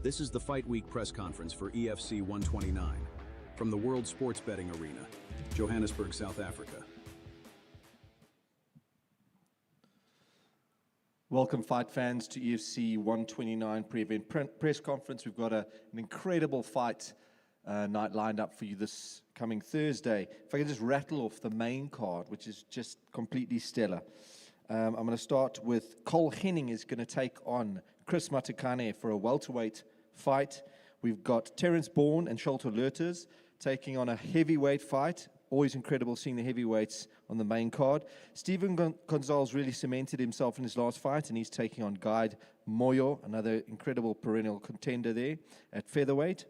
This is the Fight Week press conference for EFC 129 from the World Sports Betting Arena, Johannesburg, South Africa. Welcome, fight fans, to EFC 129 pre-event press conference. We've got an incredible fight night lined up for you this coming Thursday. If I can just rattle off the main card, which is just completely stellar. I'm going to start with Cole Henning is going to take on Chris Matakani for a welterweight fight. We've got Terence Bourne and Sholto Lurters taking on a heavyweight fight. Always incredible seeing the heavyweights on the main card. Stephen Gonzalez really cemented himself in his last fight, and he's taking on Guide Moyo, another incredible perennial contender there at featherweight.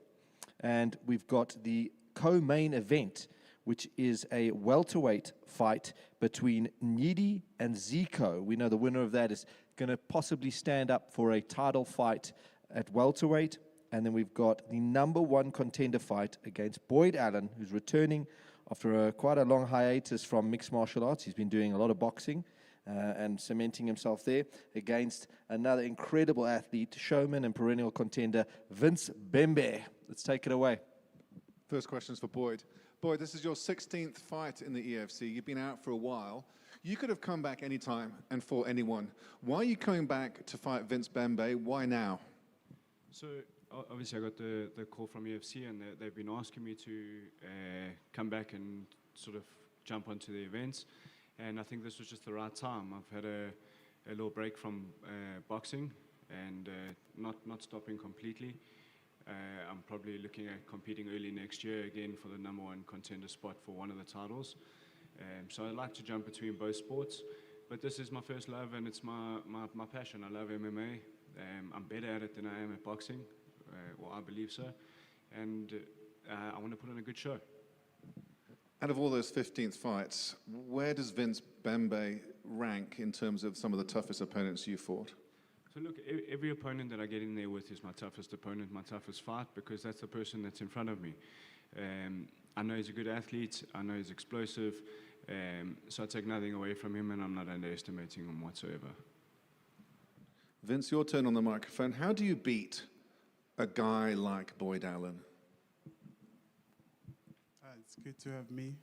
And we've got the co-main event, which is a welterweight fight between Nyidi and Zico. We know the winner of that is going to possibly stand up for a title fight at welterweight. And then we've got the number one contender fight against Boyd Allen, who's returning after quite a long hiatus from mixed martial arts. He's been doing a lot of boxing and cementing himself there against another incredible athlete, showman and perennial contender, Vince Bembe. Let's take it away. First question is for Boyd. Boyd, this is your 16th fight in the EFC. You've been out for a while. You could have come back anytime and fought anyone. Why are you coming back to fight Vince Bembe? Why now? So obviously I got the call from EFC, and they've been asking me to come back and sort of jump onto the events, and I think this was just the right time. I've had a little break from boxing and not stopping completely. I'm probably looking at competing early next year again for the number one contender spot for one of the titles. So I like to jump between both sports, but this is my first love and it's my passion. I love MMA. I'm better at it than I am at boxing. Well, I believe so, and I want to put on a good show. Out of all those 15th fights, where does Vince Bembe rank in terms of some of the toughest opponents you fought? So look, every opponent that I get in there with is my toughest opponent, my toughest fight, because that's the person that's in front of me. I know he's a good athlete, I know he's explosive, so I take nothing away from him, and I'm not underestimating him whatsoever. Vince, your turn on the microphone. How do you beat a guy like Boyd Allen? It's good to have me.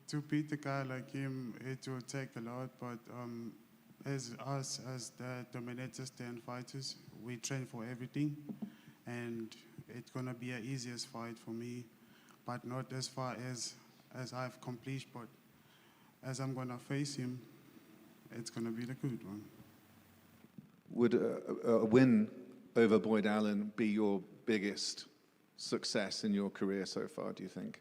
To beat a guy like him, it will take a lot, but as us, as the dominators, 10 fighters, we train for everything, and it's going to be an easiest fight for me, but not as far as I've accomplished, but as I'm going to face him, it's going to be the good one. Would a win over Boyd Allen be your biggest success in your career so far, do you think?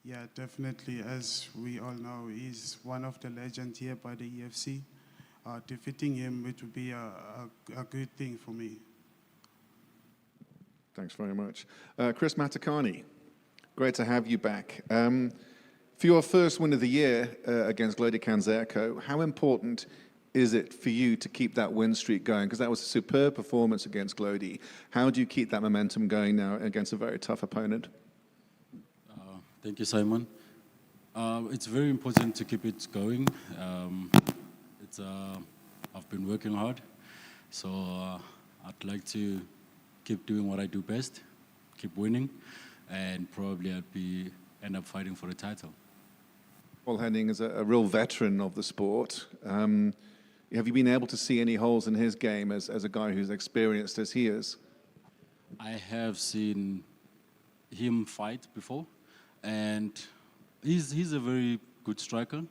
Yeah, definitely. As we all know, he's one of the legends here by the EFC. Defeating him, it would be a good thing for me. Thanks very much. Chris Matakani, great to have you back. For your first win of the year against Glody Kanzerko, how important is it for you to keep that win streak going? Because that was a superb performance against Glody. How do you keep that momentum going now against a very tough opponent? Thank you, Simon. It's very important to keep it going. I've been working hard, so I'd like to keep doing what I do best, keep winning, and probably end up fighting for the title. Paul Henning is a real veteran of the sport. Have you been able to see any holes in his game as a guy who's experienced as he is? I have seen him fight before, and he's a very good striker,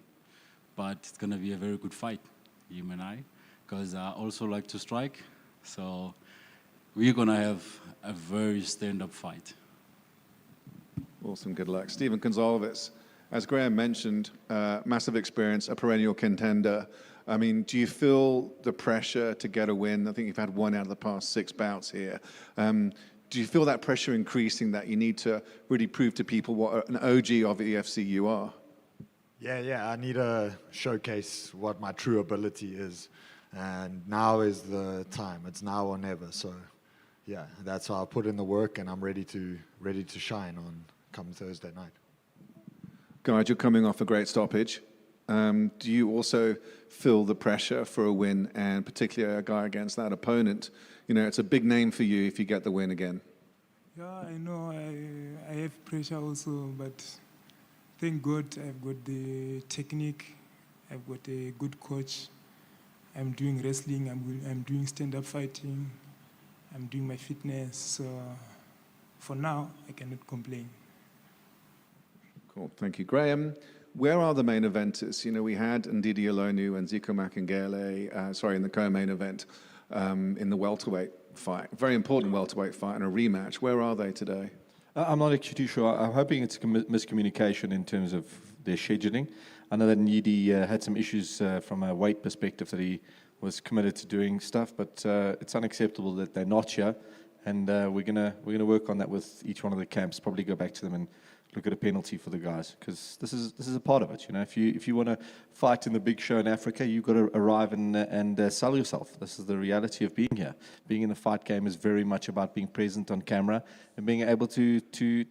but it's going to be a very good fight, him and I, because I also like to strike, so we're going to have a very stand-up fight. Awesome, good luck. Stephen Gonzalez, as Graham mentioned, massive experience, a perennial contender. I mean, do you feel the pressure to get a win? I think you've had one out of the past 6 bouts here. Do you feel that pressure increasing, that you need to really prove to people what an OG of EFC you are? Yeah, I need to showcase what my true ability is. And now is the time. It's now or never. So, yeah, that's how I put in the work, and I'm ready to shine on come Thursday night. Guys, you're coming off a great stoppage. Do you also feel the pressure for a win, and particularly a guy against that opponent? You know, it's a big name for you if you get the win again. Yeah, I know. I have pressure also, but thank God I've got the technique. I've got a good coach. I'm doing wrestling. I'm doing stand-up fighting. I'm doing my fitness. So for now, I cannot complain. Cool. Thank you, Graham. Where are the main eventers? You know, we had Ndidi Olonu and Zico Makengele, in the co-main event in the welterweight fight. Very important welterweight fight and a rematch. Where are they today? I'm not actually too sure. I'm hoping it's a miscommunication in terms of their scheduling. I know that Ndidi had some issues from a weight perspective, that he was committed to doing stuff, but it's unacceptable that they're not here. And we're gonna work on that with each one of the camps. Probably go back to them and look at a penalty for the guys, because this is a part of it. You know, if you want to fight in the big show in Africa, you've got to arrive and sell yourself. This is the reality of being here. Being in the fight game is very much about being present on camera and being able to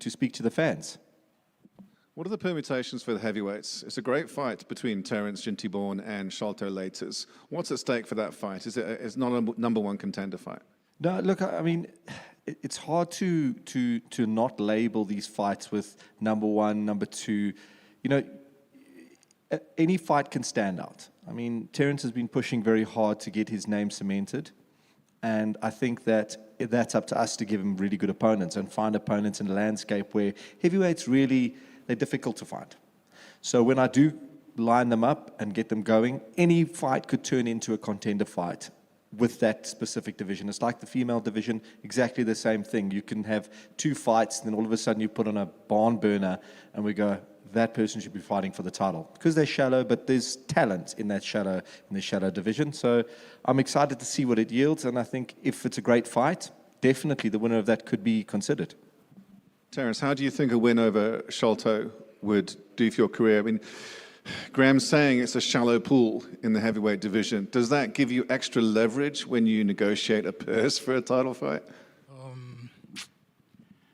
speak to the fans. What are the permutations for the heavyweights? It's a great fight between Terence Gintiborn and Sholto Laters. What's at stake for that fight? It's not a #1 contender fight? No, look, I mean, it's hard to not label these fights with #1, #2. You know, any fight can stand out. I mean, Terence has been pushing very hard to get his name cemented, and I think that's up to us to give him really good opponents and find opponents in a landscape where heavyweights really, they're difficult to find. So when I do line them up and get them going, any fight could turn into a contender fight with that specific division. It's like the female division, exactly the same thing. You can have 2 fights, and then all of a sudden you put on a barn burner, and we go, that person should be fighting for the title. Because they're shallow, but there's talent in the shallow division. So I'm excited to see what it yields, and I think if it's a great fight, definitely the winner of that could be considered. Terence, how do you think a win over Sholto would do for your career? I mean, Graham's saying it's a shallow pool in the heavyweight division. Does that give you extra leverage when you negotiate a purse for a title fight?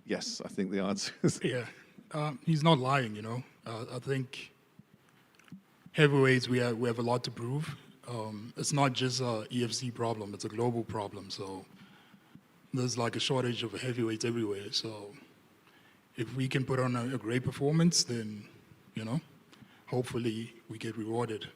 Yes, I think the answer is... Yeah, he's not lying, you know. I think heavyweights, we have a lot to prove. It's not just a EFC problem, it's a global problem. So there's like a shortage of heavyweights everywhere. So if we can put on a great performance, then, you know, hopefully we get rewarded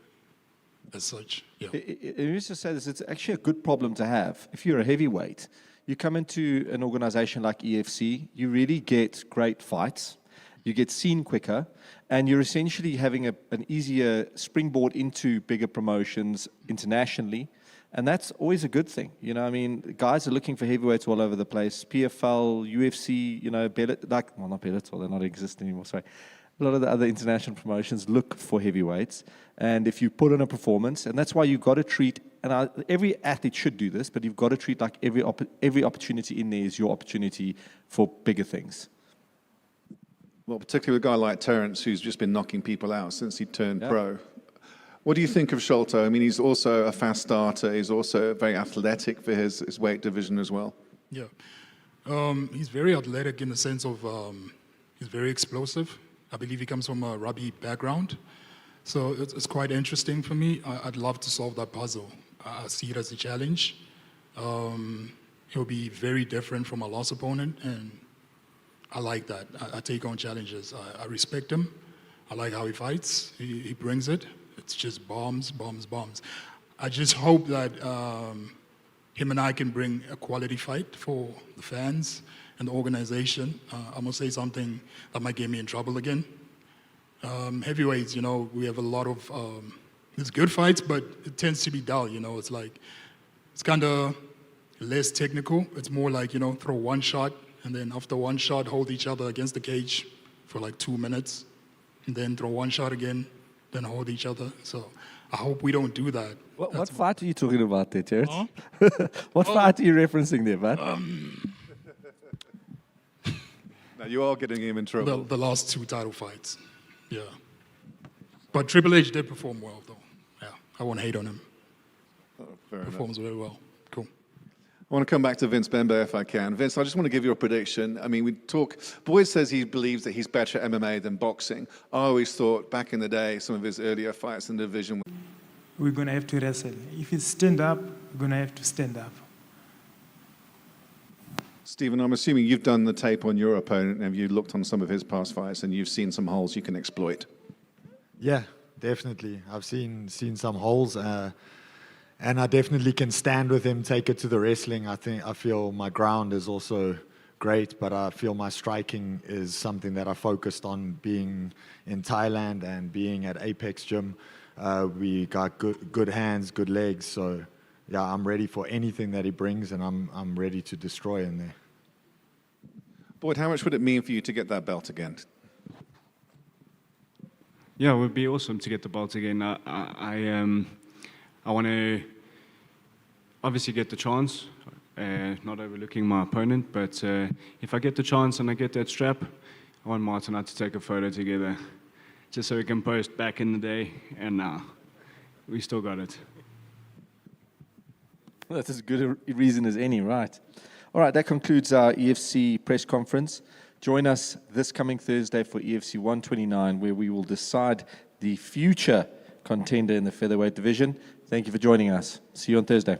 as such. Yeah. It used to say this, it's actually a good problem to have. If you're a heavyweight, you come into an organization like EFC, you really get great fights, you get seen quicker, and you're essentially having an easier springboard into bigger promotions internationally. And that's always a good thing. You know, I mean, guys are looking for heavyweights all over the place. PFL, UFC, you know, not Bellator, they're not existing anymore, sorry. A lot of the other international promotions look for heavyweights, and if you put on a performance, and that's why you've got to treat, and every athlete should do this, but you've got to treat like every opportunity in there is your opportunity for bigger things. Well, particularly a guy like Terence, who's just been knocking people out since he turned pro. What do you think of Sholto? I mean, he's also a fast starter. He's also very athletic for his weight division as well. Yeah. He's very athletic in the sense of he's very explosive. I believe he comes from a rugby background. So it's quite interesting for me. I'd love to solve that puzzle. I see it as a challenge. He'll be very different from a lost opponent, and I like that. I take on challenges. I respect him. I like how he fights. He brings it. It's just bombs, bombs, bombs. I just hope that him and I can bring a quality fight for the fans and the organization. I'm going to say something that might get me in trouble again. Heavyweights, you know, we have a lot of, it's good fights, but it tends to be dull, you know. It's like, it's kind of less technical. It's more like, you know, throw one shot, and then after one shot, hold each other against the cage for like 2 minutes, and then throw one shot again, then hold each other. So I hope we don't do that. What fight are you talking about there, Terence? Huh? What fight are you referencing there, bud? Now, you are getting him in trouble. The last 2 title fights, yeah. But Triple H did perform well, though. Yeah, I won't hate on him. Oh, fair enough. Performs very well. Cool. I want to come back to Vince Bembe if I can. Vince, I just want to give you a prediction. I mean, Boyd says he believes that he's better at MMA than boxing. I always thought back in the day, some of his earlier fights in the division. We're going to have to wrestle. If it's stand up, we're going to have to stand up. Stephen, I'm assuming you've done the tape on your opponent. Have you looked on some of his past fights and you've seen some holes you can exploit? Yeah, definitely. I've seen some holes, and I definitely can stand with him, take it to the wrestling. I feel my ground is also great, but I feel my striking is something that I focused on being in Thailand and being at Apex Gym. We got good hands, good legs, so yeah, I'm ready for anything that he brings, and I'm ready to destroy in there. Boyd, how much would it mean for you to get that belt again? Yeah, it would be awesome to get the belt again. I want to obviously get the chance, not overlooking my opponent, but if I get the chance and I get that strap, I want Martin and I to take a photo together, just so we can post back in the day, and now we still got it. Well, that's as good a reason as any, right? All right, that concludes our EFC press conference. Join us this coming Thursday for EFC 129, where we will decide the future contender in the featherweight division. Thank you for joining us. See you on Thursday.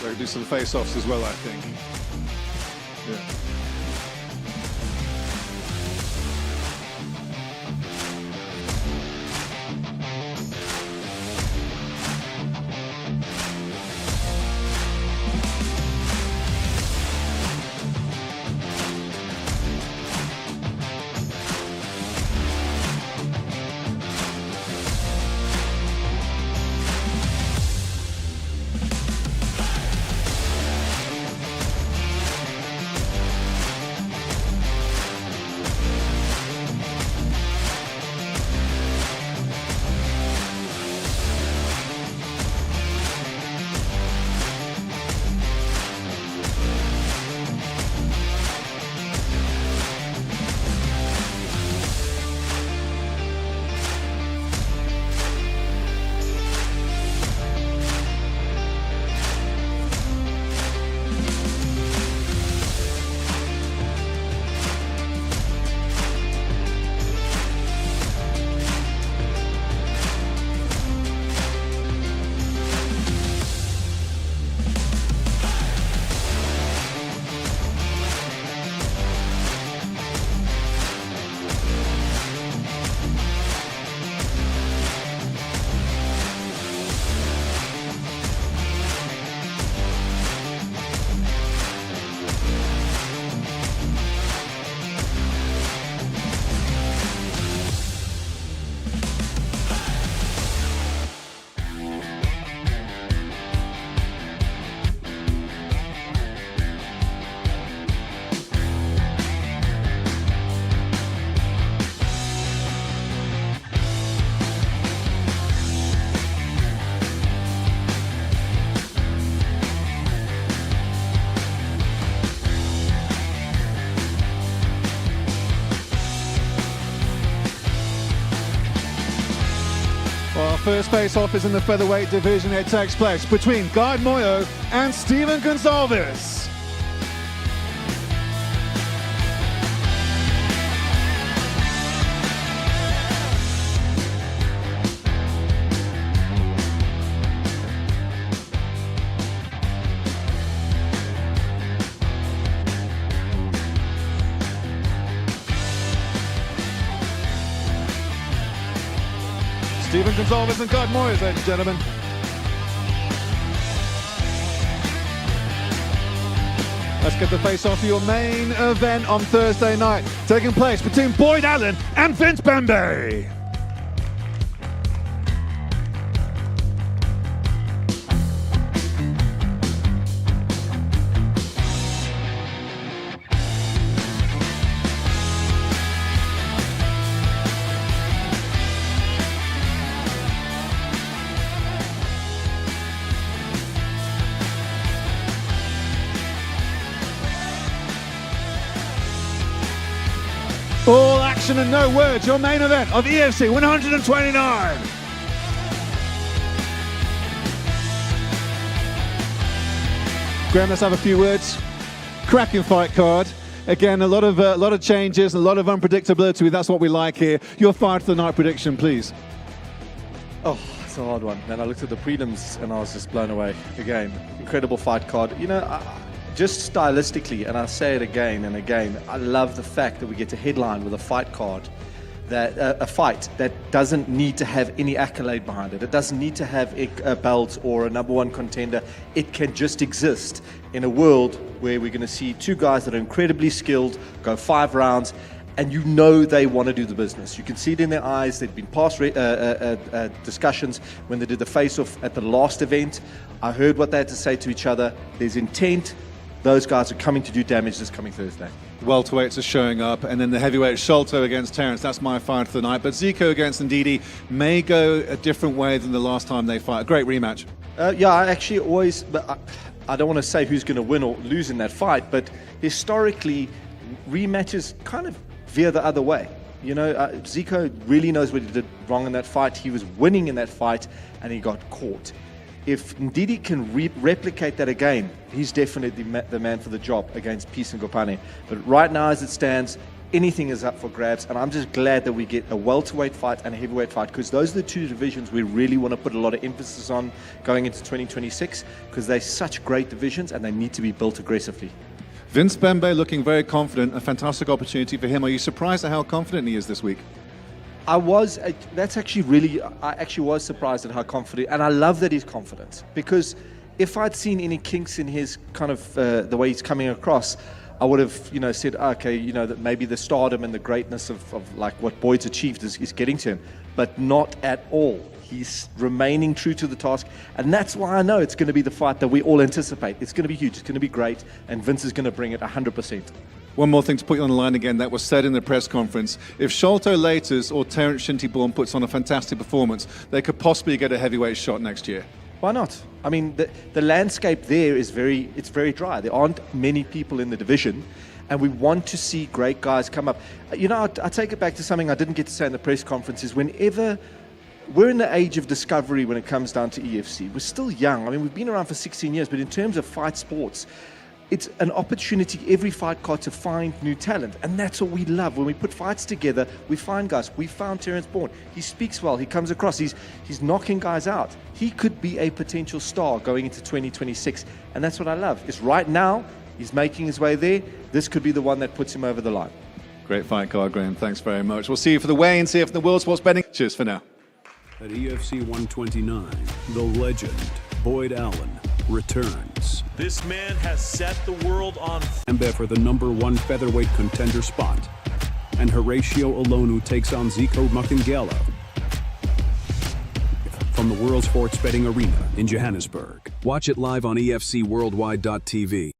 We'll do some face-offs as well, I think. Yeah. Our first face-off is in the featherweight division. It takes place between Guy Moyo and Stephen Gonzalez. Stephen Gonzalez and Guy Moyo, ladies and gentlemen. Let's get the face-off for your main event on Thursday night, taking place between Boyd Allen and Vince Bembe. All action and no words, your main event of EFC 129. Graham, let's have a few words. Cracking fight card. Again, a lot of changes, a lot of unpredictability. That's what we like here. Your fight for the night prediction, please. Oh, it's a hard one. Man, I looked at the prelims and I was just blown away. Again, incredible fight card. You know, just stylistically, and I say it again and again, I love the fact that we get to headline with a fight card, that a fight that doesn't need to have any accolade behind it. It doesn't need to have a belt or a #1 contender. It can just exist in a world where we're going to see two guys that are incredibly skilled go 5 rounds, and you know they want to do the business. You can see it in their eyes. There'd been past discussions when they did the face-off at the last event. I heard what they had to say to each other. There's intent. Those guys are coming to do damage this coming Thursday. Welterweights are showing up, and then the heavyweight Sholto against Terence. That's my fight for the night. But Zico against Ndidi may go a different way than the last time they fight. A great rematch. Yeah, I actually always, but I don't want to say who's going to win or lose in that fight, but historically, rematches kind of veer the other way. You know, Zico really knows what he did wrong in that fight. He was winning in that fight, and he got caught. If Ndidi can replicate that again, he's definitely the man for the job against Peace and Gopane. But right now, as it stands, anything is up for grabs, and I'm just glad that we get a welterweight fight and a heavyweight fight, because those are the two divisions we really want to put a lot of emphasis on going into 2026, because they're such great divisions and they need to be built aggressively. Vince Bembe looking very confident, a fantastic opportunity for him. Are you surprised at how confident he is this week? I actually was surprised at how confident, and I love that he's confident, because if I'd seen any kinks in his kind of the way he's coming across, I would have, said, okay, that maybe the stardom and the greatness of like what Boyd's achieved is getting to him, but not at all. He's remaining true to the task, and that's why I know it's going to be the fight that we all anticipate. It's going to be huge, it's going to be great, and Vince is going to bring it 100%. One more thing to put you on the line again, that was said in the press conference. If Sholto Laters or Terence Shinty-Born puts on a fantastic performance, they could possibly get a heavyweight shot next year. Why not? I mean, the landscape there is very dry. There aren't many people in the division, and we want to see great guys come up. I take it back to something I didn't get to say in the press conference, is whenever we're in the age of discovery when it comes down to EFC. We're still young. I mean, we've been around for 16 years, but in terms of fight sports, it's an opportunity every fight card to find new talent, and that's what we love. When we put fights together, we find guys. We found Terence Bourne. He speaks well. He comes across. He's knocking guys out. He could be a potential star going into 2026, and that's what I love. Is right now he's making his way there. This could be the one that puts him over the line. Great fight card, Graham. Thanks very much. We'll see you for the weigh-in, see you for the World Sports Betting. Cheers for now. At EFC 129, the legend, Boyd Allen, returns. This man has set the world on fire for the #1 featherweight contender spot. And Horatio Olonu takes on Zico Makangelo from the World Sports Betting Arena in Johannesburg. Watch it live on EFCWorldwide.tv.